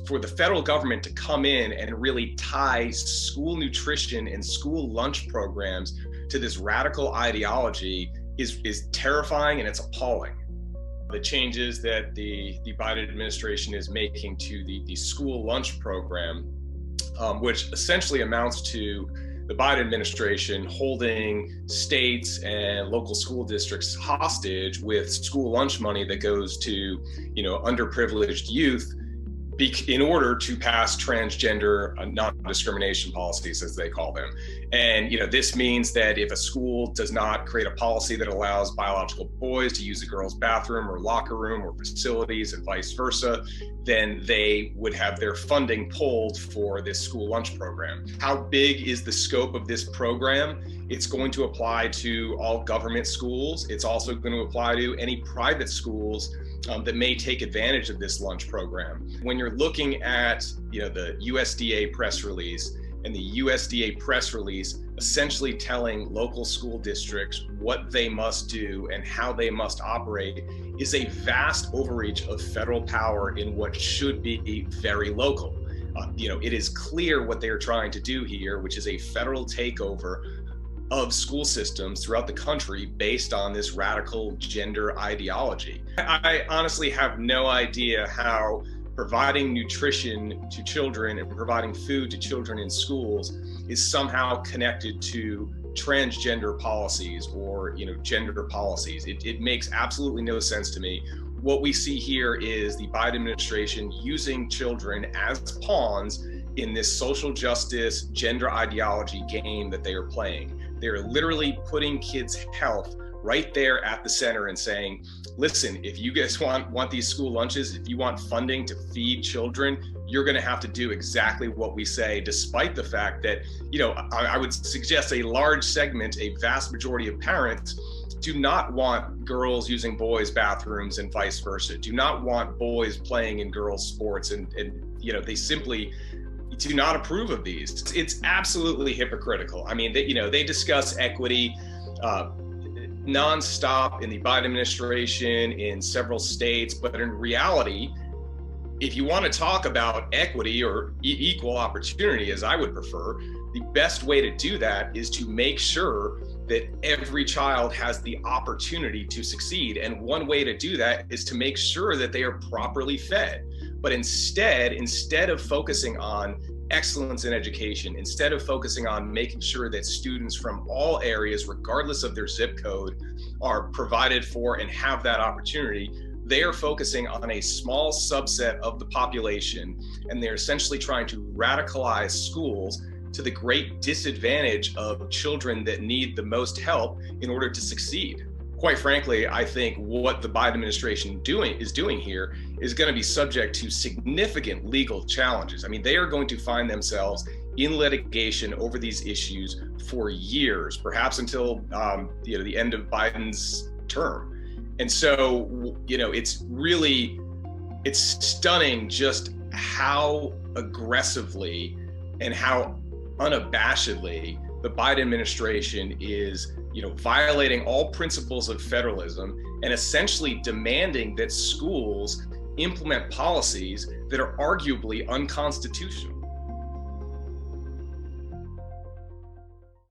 for the federal government to come in and really tie school nutrition and school lunch programs to this radical ideology is terrifying, and it's appalling. The changes that the Biden administration is making to the school lunch program, which essentially amounts to the Biden administration holding states and local school districts hostage with school lunch money that goes to, underprivileged youth in order to pass transgender non-discrimination policies, as they call them. And, this means that if a school does not create a policy that allows biological boys to use a girls' bathroom or locker room or facilities and vice versa, then they would have their funding pulled for this school lunch program. How big is the scope of this program? It's going to apply to all government schools. It's also going to apply to any private schools that may take advantage of this lunch program. When you're looking at the USDA press release, and the USDA press release essentially telling local school districts what they must do and how they must operate, is a vast overreach of federal power in what should be very local. It is clear what they're trying to do here, which is a federal takeover of school systems throughout the country based on this radical gender ideology. I honestly have no idea how providing nutrition to children and providing food to children in schools is somehow connected to transgender policies or gender policies. It makes absolutely no sense to me. What we see here is the Biden administration using children as pawns in this social justice gender ideology game that they are playing. They're literally putting kids' health right there at the center and saying, listen, if you guys want these school lunches, if you want funding to feed children, you're going to have to do exactly what we say, despite the fact that, I would suggest a large segment, a vast majority of parents do not want girls using boys' bathrooms and vice versa, do not want boys playing in girls' sports, and they simply do not approve of these. It's absolutely hypocritical. I mean, they discuss equity nonstop in the Biden administration in several states, but in reality, if you want to talk about equity or equal opportunity, as I would prefer, the best way to do that is to make sure that every child has the opportunity to succeed. And one way to do that is to make sure that they are properly fed. But instead of focusing on excellence in education, instead of focusing on making sure that students from all areas, regardless of their zip code, are provided for and have that opportunity, they are focusing on a small subset of the population, and they're essentially trying to radicalize schools to the great disadvantage of children that need the most help in order to succeed. Quite frankly, I think what the Biden administration is doing here is going to be subject to significant legal challenges. I mean, they are going to find themselves in litigation over these issues for years, perhaps until the end of Biden's term. And so, it's stunning just how aggressively and how unabashedly the Biden administration is violating all principles of federalism and essentially demanding that schools implement policies that are arguably unconstitutional.